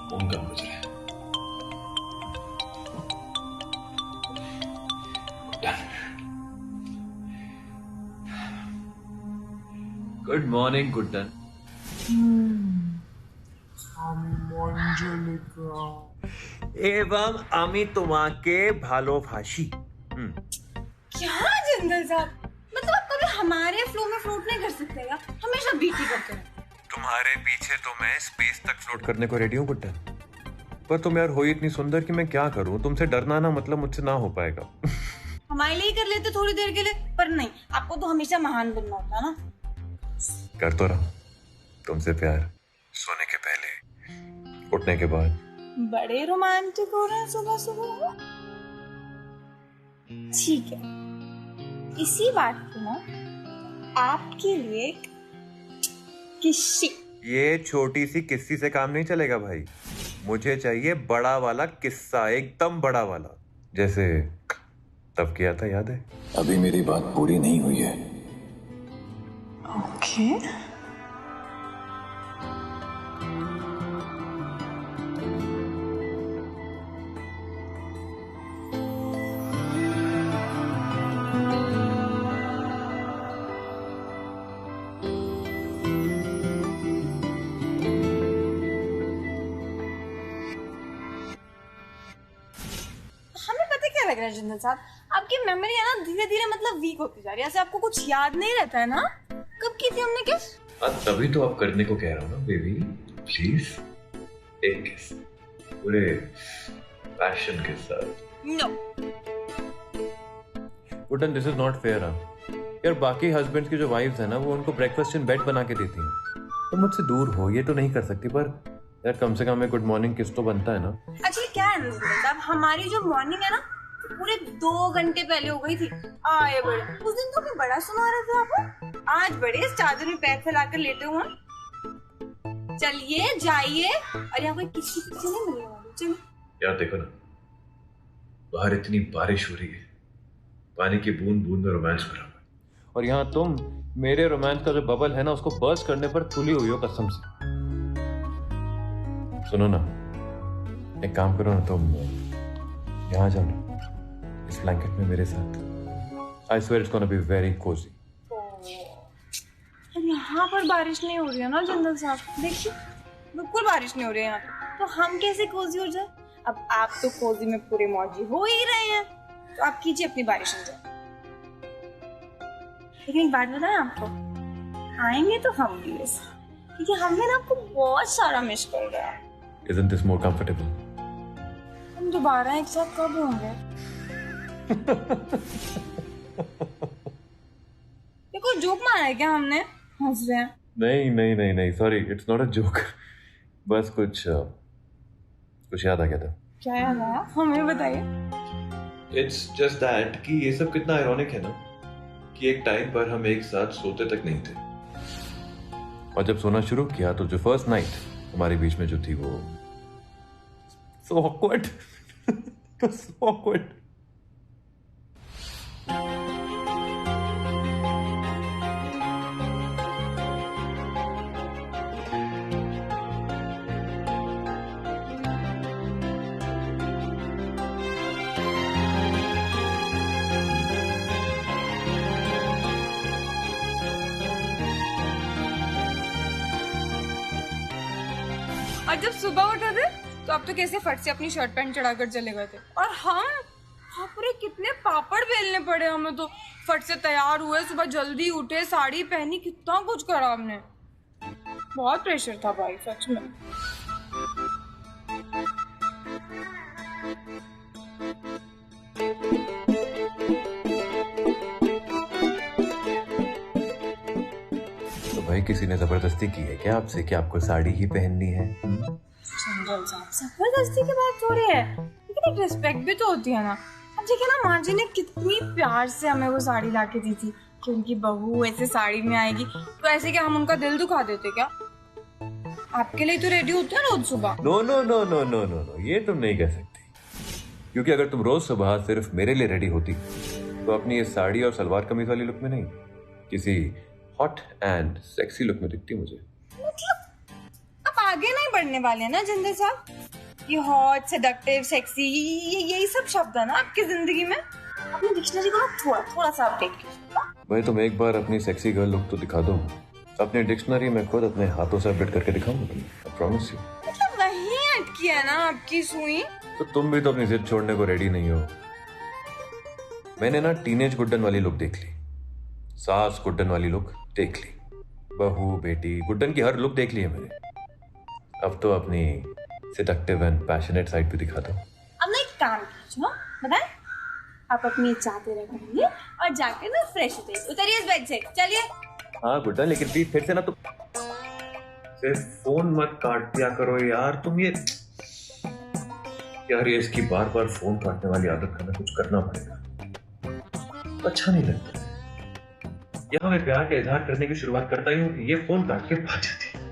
Phone कब बज रहा है? Good morning Guddan. एवं আমি তোমাকে ভালোবাসি। क्या जिंदल साहब, मतलब आप कभी हमारे फ्लो में फ्लोट नहीं कर सकते क्या? हमेशा बीटी करते हैं। तुम्हारे पीछे तो मैं स्पेस तक फ्लोट करने को रेडी हूँ गुड्डन, पर तुम यार हो इतनी सुंदर कि मैं क्या करूँ। तुमसे डरना ना मतलब मुझसे ना हो पाएगा। हमारे लिए कर लेते थोड़ी देर के लिए, पर नहीं, आपको तो हमेशा महान बनना होता है ना। कर तो रहा तुमसे प्यार, सोने के पहले, उठने के बाद। बड़े रोमांटिक हो रहे हैं सुबह सुबह। ठीक है, इसी बात पे ना आपके लिए एक किस्सी। ये छोटी सी किस्सी से काम नहीं चलेगा भाई, मुझे चाहिए बड़ा वाला किस्सा, एकदम बड़ा वाला, जैसे तब किया था, याद है? अभी मेरी बात पूरी नहीं हुई है। ओके। लग रहा है जिंदल साहब, आपकी मेमोरी है ना धीरे धीरे मतलब वीक होती जा रही है। ऐसे आपको कुछ याद नहीं रहता है ना? कब की थी हमने किस? तभी तो आप करने को कह रहा हूँ ना बेबी, प्लीज एक किस, पूरे पैशन के साथ। No Guddan, this is not fair. यार बाकी हस्बैंड्स की जो वाइफ्स है ना, वो उनको ब्रेकफास्ट इन बेड बना के देती हैं। तुम मुझसे दूर हो, ये तो नहीं कर सकती, पर यार कम से कम एक गुड मॉर्निंग किस तो बनता है ना। एक्चुअली क्या है जिंदल साहब, हमारी जो मॉर्निंग है ना पूरे 2 घंटे पहले हो गई थी। आए बड़े, उस दिन तो मैं बड़ा सुना रहे थे आपको, आज बड़े इस चादर में पैर फैलाकर लेटे हुए। चलिए जाइए, और यहाँ कोई किसी से नहीं मिलने वाली। चलिए यार देखो ना, बाहर इतनी बारिश हो रही है, पानी की बूंद बूंद में रोमांस भरा हुआ है, और यहाँ तुम मेरे रोमांस का जो बबल है ना उसको बर्स्ट करने पर तुली हुई हो कसम से। सुनो ना, एक काम करो ना, तुम यहाँ जाओ ना, इस ब्लैंकेट में मेरे साथ। I swear it's gonna be very cozy. यहाँ पर बारिश नहीं हो रही है ना जिंदल साहब, देखिए बिल्कुल बारिश नहीं हो रही है यहाँ तो हम कैसे कोजी हो जाए? अब आप तो कोजी में पूरे मौजी हो ही रहे हैं, तो आप कीजिए अपनी बारिश हो जाए। लेकिन एक बात बताएं आपको, आएंगे तो हम भी ऐसा, क्योंकि हमने ना आपको बहुत सारा मिस कर रहा है। Isn't this more comfortable? हम दोबारा एक साथ कब होंगे? ये कोई जोक मारा है क्या हमने? हंस रहे हैं। नहीं नहीं नहीं नहीं, sorry, it's not a joke. बस कुछ याद आ गया था। क्या याद आया? हमें बताइए। इट्स जस्ट दैट कि ये सब कितना आयरॉनिक है ना, कि एक टाइम पर हम एक साथ सोते तक नहीं थे, और जब सोना शुरू किया तो जो फर्स्ट नाइट हमारे बीच में जो थी वो so awkward. So awkward. और जब सुबह उठे थे तो आप तो कैसे फट से अपनी शर्ट पैंट चढ़ाकर चले गए थे, और हम पूरे कितने पापड़ बेलने पड़े हमें। तो फट से तैयार हुए, सुबह जल्दी उठे, साड़ी पहनी, कितना कुछ करा हमने। बहुत प्रेशर था भाई सच में। तो भाई किसी ने जबरदस्ती की है क्या आपसे कि आपको साड़ी ही पहननी है? जबरदस्ती की बात थोड़ी है, लेकिन एक रिस्पेक्ट भी तो होती है ना। अब देखिए ना, माँ जी ने कितनी प्यार से हमें वो साड़ी ला के दी थी कि उनकी बहू ऐसे साड़ी में आएगी, तो ऐसे क्या हम उनका दिल दुखा देते क्या? आपके लिए तो रेडी होते हैं रोज सुबह। No no no no no no no, ये तुम नहीं कह सकती, क्योंकि अगर तुम रोज सुबह सिर्फ मेरे लिए रेडी होती तो अपनी ये साड़ी और सलवार कमीज वाली लुक में नहीं, किसी हॉट एंड सेक्सी लुक में दिखती मुझे। मतलब आप आगे नहीं बढ़ने वाले हैं ना जिंदल साहब? ये हॉट, सेडक्टिव, सेक्सी, यही सब शब्द है ना आपकी जिंदगी में। अपनी डिक्शनरी को थोड़ा सा अपडेट कीजिए। भाई तुम एक बार अपनी सेक्सी गर्ल लुक तो दिखा दो। अपनी डिक्शनरी में खुद अपने हाथों से अपडेट करके दिखाऊंगा। I promise you. मतलब वही अटकी है ना आपकी सुई। तो तुम भी तो अपनी जिद छोड़ने को रेडी नहीं हो। मैंने ना टीनेज गुड्डन वाली लुक देख ली, सास गुड्डन वाली लुक देख ली, बहू बेटी गुड्डन की हर लुक देख ली है मैंने। अब तो अपनी सेडक्टिव एंड पैशनेट साइड भी दिखा दो। अब ना एक काम कीजिए, बताएं, आप अपनी चाहते रखेंगे और जाके ना फ्रेश उतरिए इस बेड से, चलिए। हाँ गुड्डन, लेकिन प्लीज फिर से ना तुम सिर्फ फोन मत काट दिया करो यार। तुम ये यार ये इसकी बार बार फोन काटने वाली आदत का कुछ करना पड़ेगा, अच्छा नहीं लगता। यहाँ मैं प्यार का इजहार करने की शुरुआत करता ही हूँ, ये फोन काट के भाग जाती है।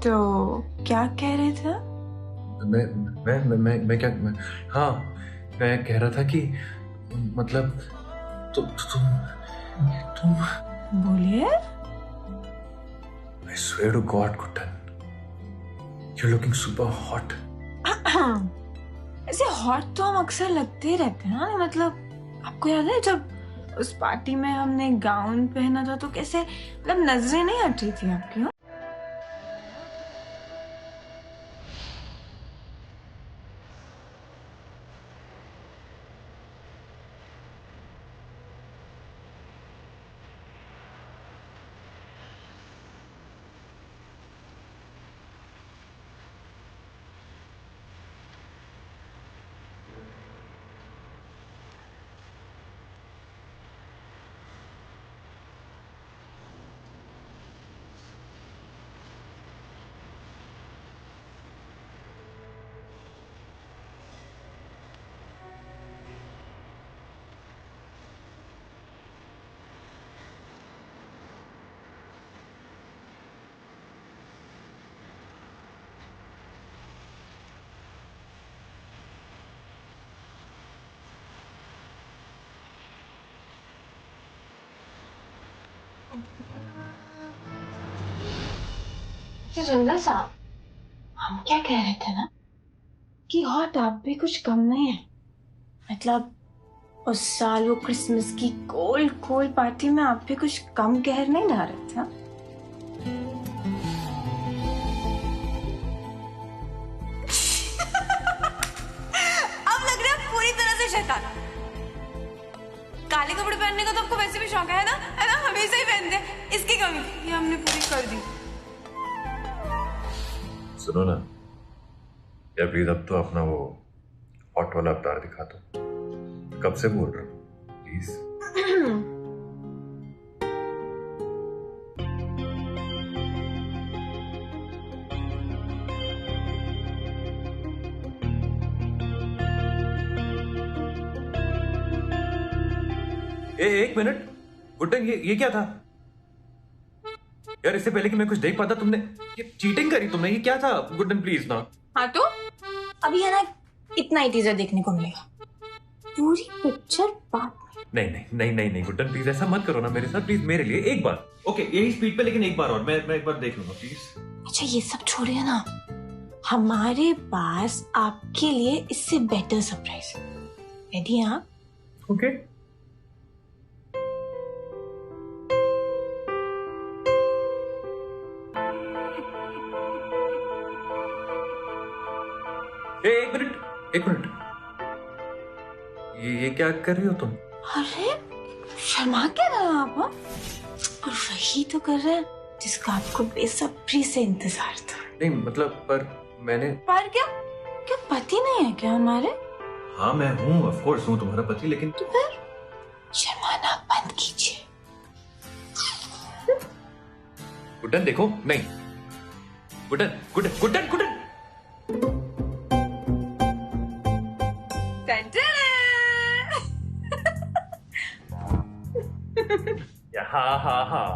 तो क्या कह रहे थे? हाँ मैं कह रहा था कि मतलब तुम बोलिए। I swear to God, Guttan, you're looking super hot. ऐसे हॉट तो हम अक्सर लगते ही रहते हैं ना। मतलब आपको याद है जब उस पार्टी में हमने गाउन पहना था तो कैसे मतलब नजरें नहीं हट रही थी आपकी। सुंदर साहब, हम क्या कह रहे थे ना कि हॉट आप भी कुछ कम नहीं है। मतलब उस साल वो क्रिसमस की कोल्ड पार्टी में आप भी कुछ कम कहर नहीं ढा रहे थे। अब लग रहा है पूरी तरह से शैतान। काले कपड़े पहनने का तो आपको वैसे भी शौक है ना हमेशा ही पहनते। इसकी कमी ये हमने पूरी कर दी। सुनो ना या प्लीज अब तो अपना वो हॉट वाला अवतार दिखा दो। कब से बोल रहा हूँ प्लीज। एक मिनट गुड्डन, ये क्या था यार? इससे पहले कि मैं कुछ देख पाता तुमने ये चीटिंग करी तुमने, ये क्या था? गुड्डन प्लीज ना। हाँ तो अभी है ना, इतना ही टीजर देखने को मिलेगा, पूरी पिक्चर बाद में। नहीं गुड्डन प्लीज ऐसा मत करो ना मेरे साथ, प्लीज मेरे लिए एक बार। ओके यही स्पीड पे, लेकिन एक बार और मैं एक बार देख लूंगा प्लीज। अच्छा ये सब छोड़िए ना, हमारे पास आपके लिए इससे बेटर सरप्राइज। रेडी हैं आप? ओके एक मिनट ये क्या कर रही हो तुम? अरे शर्मा क्या रहे हो आप? हाँ? और वही तो कर रहे हैं जिसका आपको बेसब्री से इंतजार था। नहीं मतलब पर मैंने। पर क्या पति नहीं है क्या हमारे? हाँ मैं हूँ, ऑफ कोर्स हूँ तुम्हारा पति, लेकिन तो फिर शर्माना बंद कीजिए। गुड्डन देखो, नहीं गुड्डन हाँ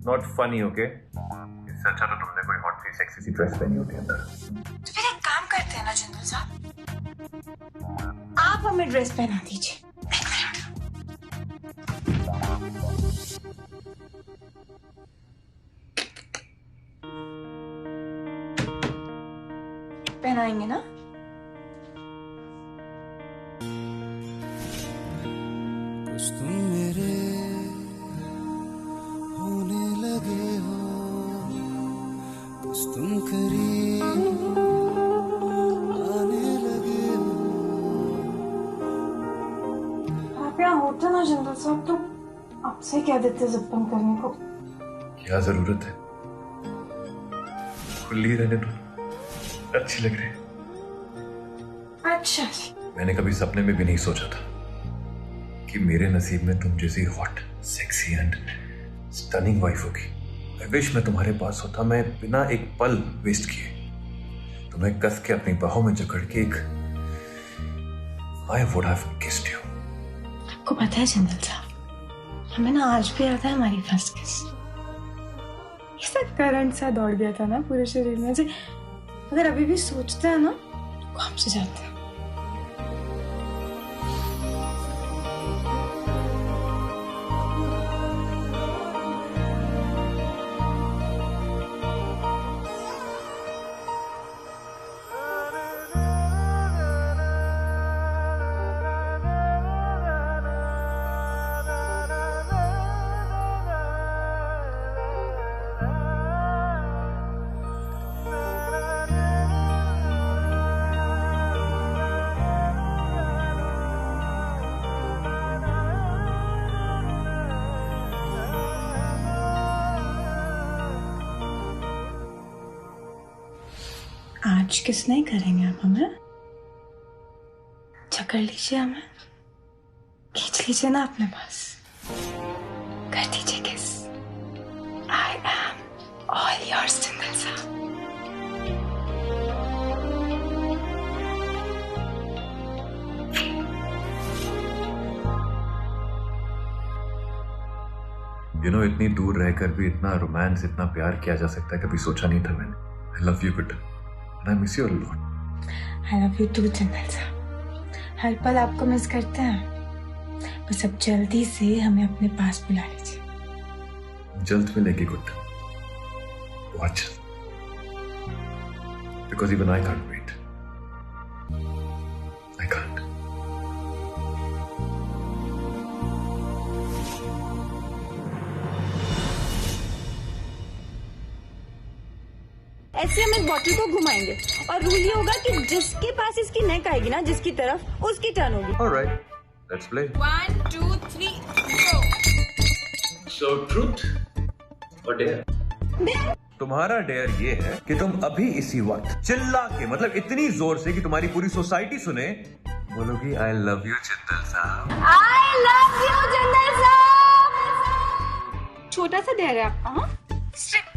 नॉट फनी ओके। इससे अच्छा तो तुमने कोई हॉट सी सेक्सी सी ड्रेस पहनी होती अंदर। तो फिर एक काम करते हैं ना जिंदल साहब, आप हमें ड्रेस पहना दीजिए। पहनाएंगे ना? तुम मेरे होने लगे हो, बस तुम करीब आने लगे हो। आप यहाँ होते ना जिंदल साहब, तो आपसे कह देते जिप बंद करने को। क्या जरूरत है, खुली रहने दो, अच्छी लग रही है। अच्छा मैंने कभी सपने में भी नहीं सोचा था कि मेरे नसीब में तुम जैसी hot sexy and stunning wife होगी। आई विश मैं तुम्हारे पास होता, मैं बिना एक पल वेस्ट किए तुम्हें कस के अपनी बाहों में जकड़ के एक I would have kissed you। आपको पता है जिंदल साहब, हमें ना आज भी याद है हमारी फर्स्ट किस। ऐसा करंट सा दौड़ गया था ना पूरे शरीर में, से अगर अभी भी सोचते हैं ना तो हमसे जाते हैं। आज किस नहीं करेंगे आप हमें? जकड़ लीजिए हमें, खींच लीजिए ना अपने पास, कर दीजिए किस। I am all yours Jindal साहब। इतनी दूर रहकर भी इतना रोमांस, इतना प्यार किया जा सकता है, कभी सोचा नहीं था मैंने। I love you Guddan, and I miss you a lot। I love you too Jindal साहब, हर पल आपको मिस करते हैं। बस अब जल्दी से हमें अपने पास बुला लीजिए। जल्द मिलेगी गुड्डन, बहुत जल्द, because even I can't wait। I can't। ऐसे हम इस बॉटल को घुमाएंगे और रूल ये होगा कि जिसके पास इसकी नेक आएगी ना, जिसकी तरफ, उसकी टर्न होगी। Alright, let's play। 1 2 3 go। So truth or dare? तुम्हारा डेयर ये है कि तुम अभी इसी वक्त चिल्ला के, मतलब इतनी जोर से कि तुम्हारी पूरी सोसाइटी सुने, बोलोगी आई लव यू जिंदल साहब। I love you जिंदल साहब। छोटा सा डेयर है आपका। हाँ, स्ट्रिक्ट